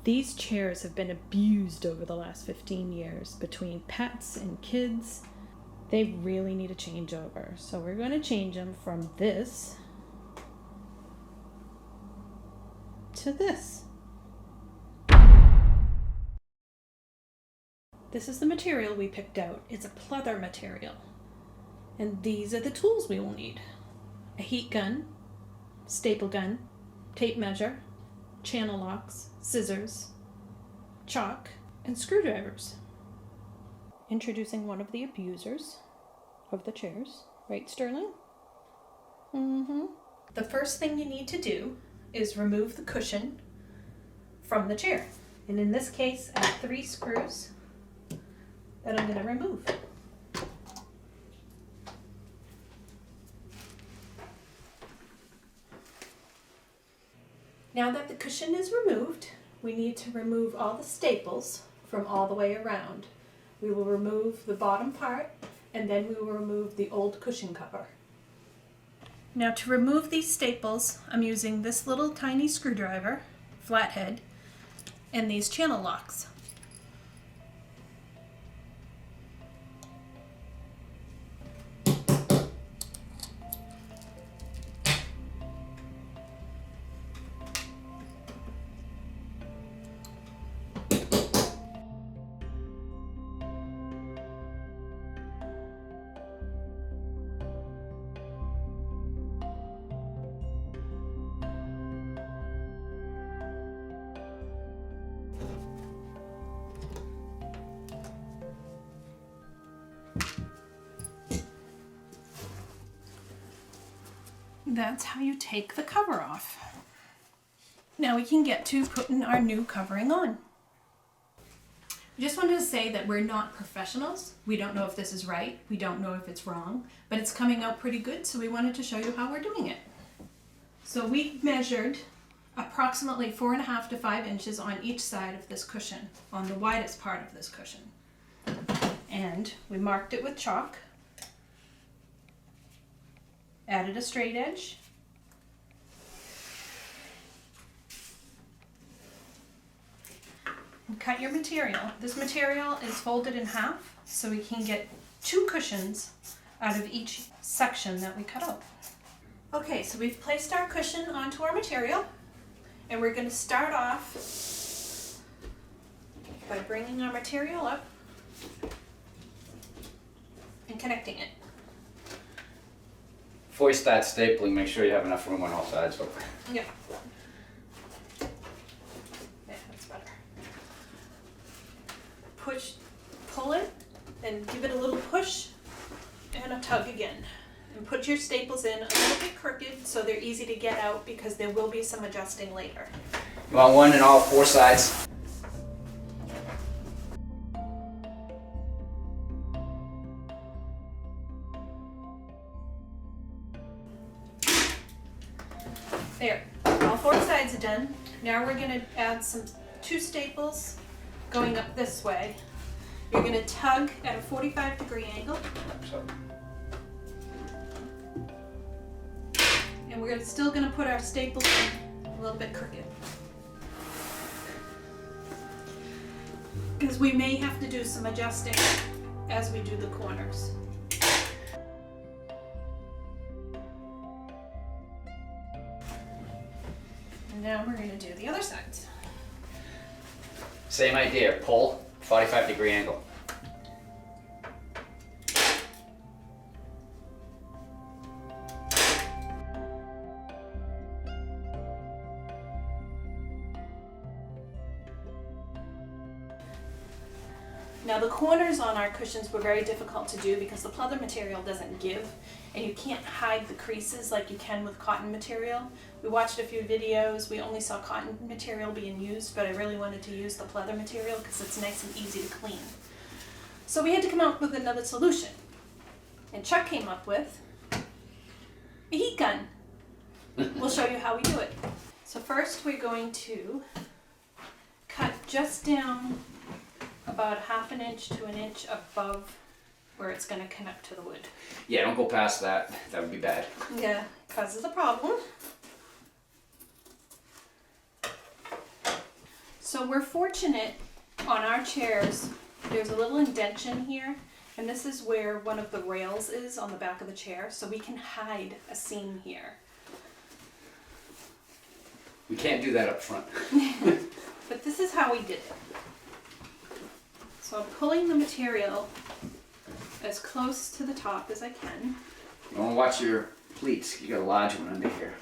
These chairs have been abused over the last 15 years between pets and kids. They really need a changeover. So we're going to change them from this to this. This is the material we picked out. It's a pleather material. And these are the tools we will need. A heat gun, staple gun, tape measure, channel locks, scissors, chalk, and screwdrivers. Introducing one of the abusers of the chairs. Right, Sterling? The first thing you need to do is remove the cushion from the chair. And in this case, I have 3 screws that I'm going to remove. Now that the cushion is removed, we need to remove all the staples from all the way around. We will remove the bottom part, and then we will remove the old cushion cover. Now to remove these staples, I'm using this little tiny screwdriver, flathead, and these channel locks. That's how you take the cover off. Now we can get to putting our new covering on. I just wanted to say that we're not professionals. We don't know if this is right. We don't know if it's wrong, but it's coming out pretty good, so we wanted to show you how we're doing it. So we measured approximately 4.5 to 5 inches on each side of this cushion, on the widest part of this cushion. And we marked it with chalk. Added a straight edge. And cut your material. This material is folded in half so we can get 2 cushions out of each section that we cut out. Okay, so we've placed our cushion onto our material, and we're going to start off by bringing our material up and connecting it. Before you start stapling, make sure you have enough room on all sides. Yeah. Yeah, that's better. Pull it, and give it a little push and a tug again. And put your staples in a little bit crooked so they're easy to get out, because there will be some adjusting later. You want one in all 4 sides? There, all 4 sides are done. Now we're going to add 2 staples going up this way. You're going to tug at a 45-degree angle. And we're still going to put our staples in a little bit crooked, because we may have to do some adjusting as we do the corners. And now we're going to do the other sides. Same idea, pull, 45-degree angle. Now the corners on our cushions were very difficult to do because the pleather material doesn't give, and you can't hide the creases like you can with cotton material. We watched a few videos, we only saw cotton material being used, but I really wanted to use the pleather material because it's nice and easy to clean. So we had to come up with another solution. And Chuck came up with a heat gun. We'll show you how we do it. So first we're going to cut just down about 1/2 inch to 1 inch above where it's going to connect to the wood. Yeah, don't go past that. That would be bad. Yeah, causes a problem. So we're fortunate on our chairs, there's a little indention here, and this is where one of the rails is on the back of the chair, so we can hide a seam here. We can't do that up front. But this is how we did it. So I'm pulling the material as close to the top as I can. You want to watch your pleats. You got a large one under here.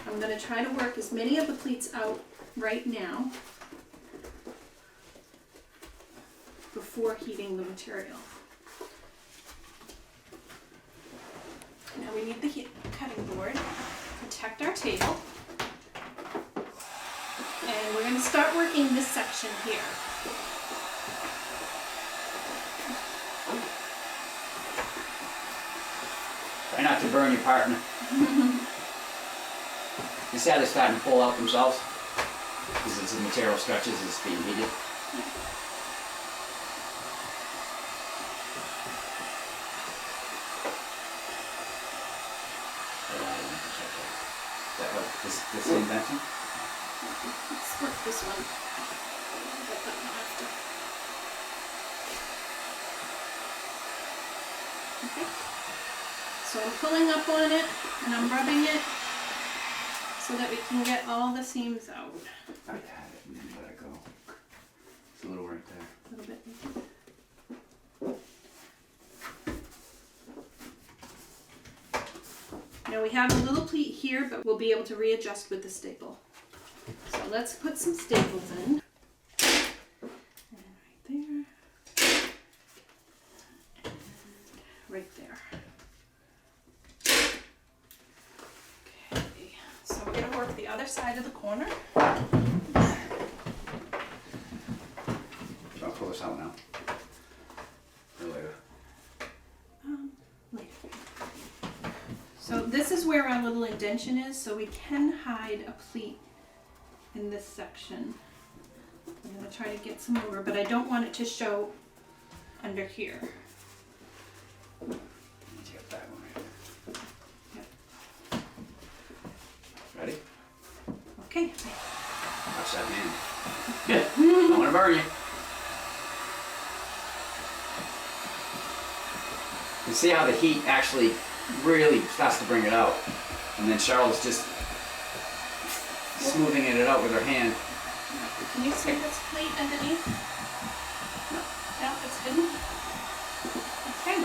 I'm going to try to work as many of the pleats out right now before heating the material. Now we need the cutting board, protect our table, and we're going to start working this section here. Try not to burn your partner. You see how they're starting to pull out themselves? Because as the material stretches, it's being heated. Is that what this invention? Let's work this one. Get that one after. Okay. So I'm pulling up on it and I'm rubbing it so that we can get all the seams out. I had it and then let it go. It's a little right there. A little bit. Now we have a little pleat here, but we'll be able to readjust with the staple. So let's put some staples in. And right there. And right there. Okay, so we're going to work the other side of the corner. I'll pull this out now. Or later. Later. So this is where our little indention is, so we can hide a pleat in this section. I'm going to try to get some over, but I don't want it to show under here. Let's get that one right Yep. there. Ready? Okay. Watch that hand. Don't want to burn you. You see how the heat actually really starts to bring it out. And then Cheryl's just smoothing it out with her hand. Can you see this plate underneath? No, it's hidden. Okay.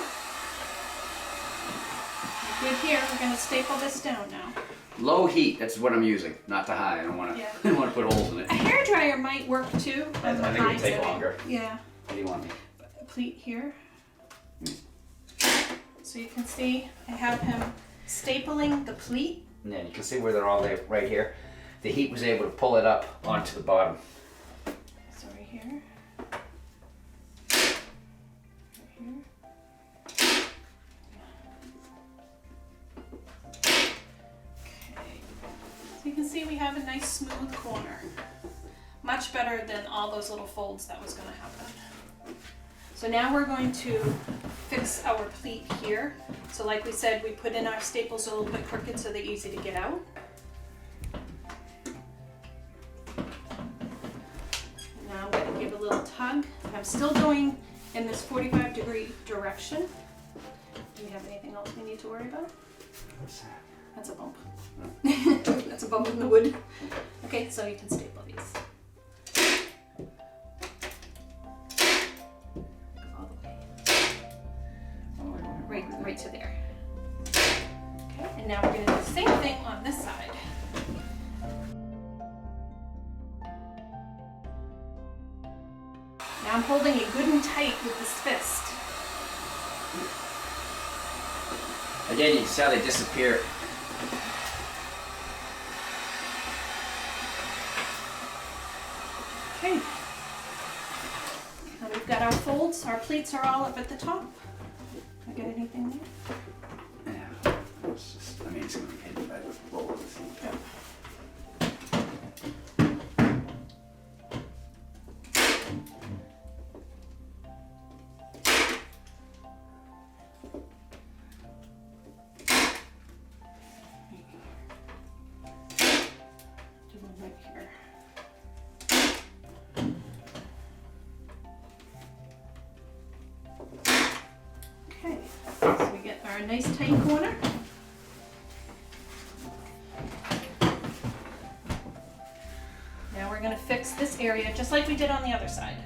Good here. We're going to staple this down now. Low heat, that's what I'm using, not the high. I don't want to. Yeah. I don't want to put holes in it. A hairdryer might work too. I think it would take Setting. longer. Yeah. What do you want me? A pleat here. So you can see I have him stapling the pleat. And then you can see where they're all there, right here. The heat was able to pull it up onto the bottom. So right here. Right here. Okay. So you can see we have a nice smooth corner. Much better than all those little folds that was going to happen. So now we're going to fix our pleat here. So like we said, we put in our staples a little bit crooked so they're easy to get out. Now I'm going to give a little tug. I'm still going in this 45-degree direction. Do we have anything else we need to worry about? What's that? That's a bump. That's a bump in the wood. Okay, so you can staple these. Right to there. Okay, and now we're going to do the same thing on this side. Now I'm holding it good and tight with this fist. Again, you can see how they disappear. Okay. Now we've got our folds. Our pleats are all up at the top. I get anything there? Yeah, it's just, I mean, it's going to be hidden by the roll of the thing. Yeah. Do one right here. a nice tight corner. Now we're going to fix this area just like we did on the other side.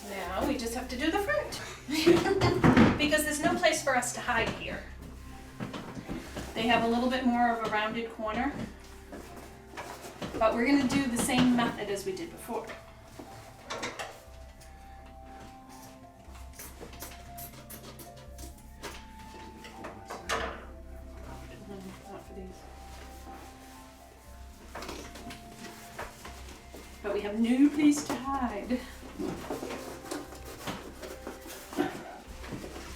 Now we just have to do the front. Because there's no place for us to hide here. They have a little bit more of a rounded corner. But we're going to do the same method as we did before. But we have no place to hide.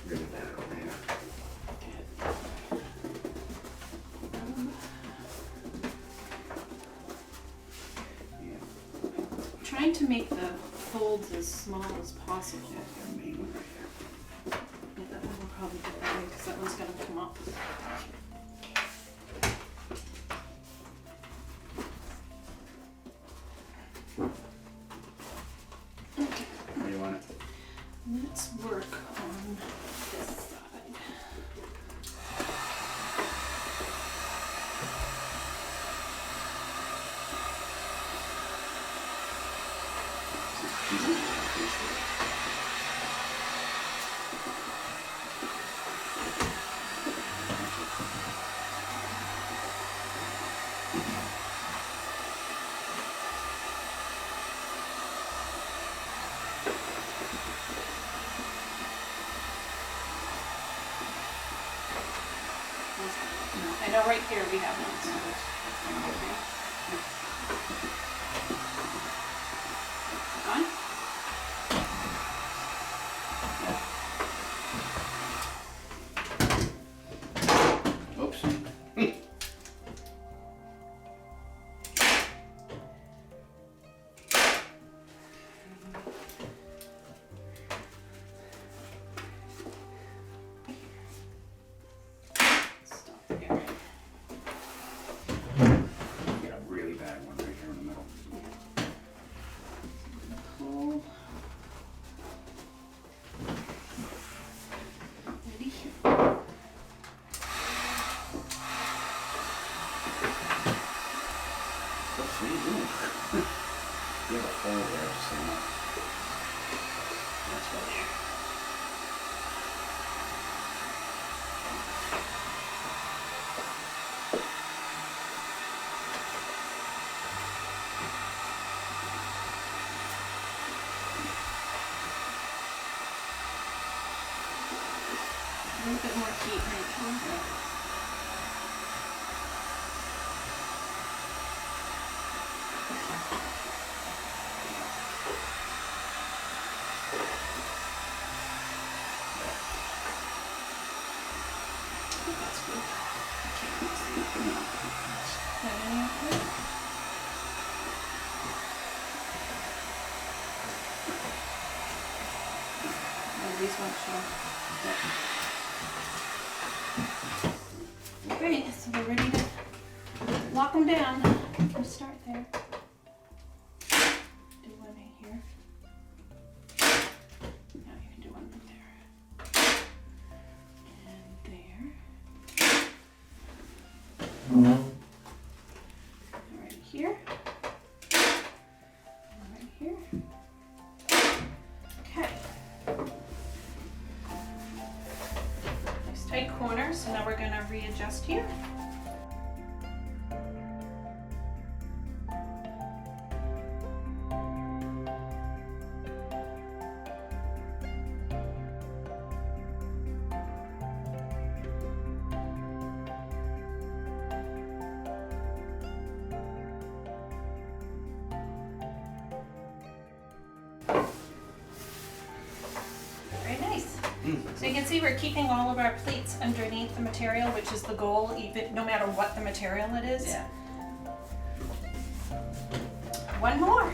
Rid of that over here. Trying to make the folds as small as possible. Yeah, main one right here. Yeah, that one will probably go away because that one's going to come up. Where do you want it? Let's work on this side. I know right here we have one. On? Oops. Stop here. Get a really bad one right here in the middle. Pull. Ready? What are you doing? You have a hole there, just so you know. That's right here. A little bit more heat right here. That's good. Got any up there? Oh, these won't show. Great, so we're ready to lock them down. We'll start there. Do one in here. Now you can do one right there. And there. And right here. And right here. Okay. Nice tight corner, so now we're going to readjust here. Very nice. So you can see we're keeping all of our pleats underneath the material, which is the goal, even no matter what the material it is. Yeah. One more.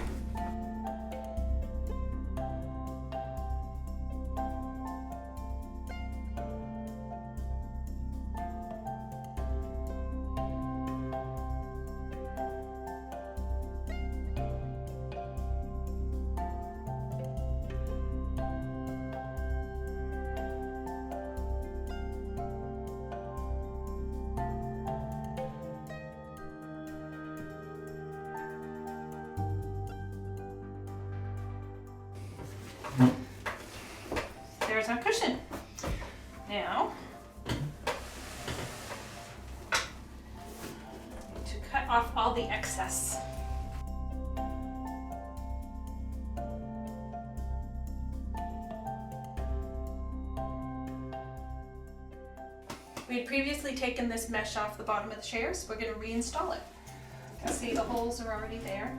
our cushion. Now, to cut off all the excess. We had previously taken this mesh off the bottom of the chairs. We're going to reinstall it. You can see the holes are already there.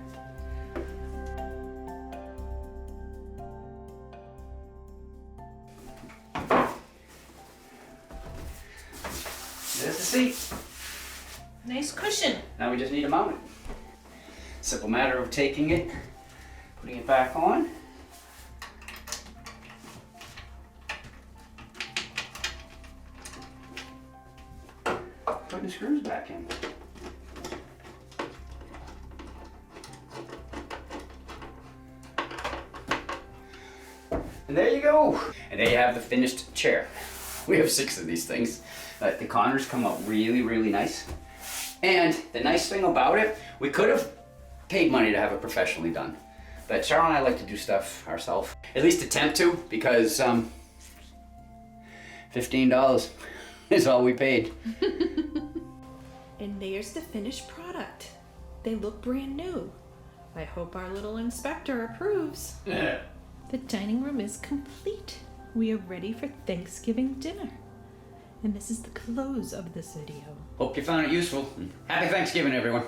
There's the seat. Nice cushion. Now we just need to mount it. Simple matter of taking it, putting it back on. Putting the screws back in. And there you go. And there you have the finished chair. We have 6 of these things. The corners come out really, really nice. And the nice thing about it, we could have paid money to have it professionally done. But Cheryl and I like to do stuff ourselves. At least attempt to, because $15 is all we paid. And there's the finished product. They look brand new. I hope our little inspector approves. The dining room is complete. We are ready for Thanksgiving dinner. And this is the close of this video. Hope you found it useful. Happy Thanksgiving, everyone.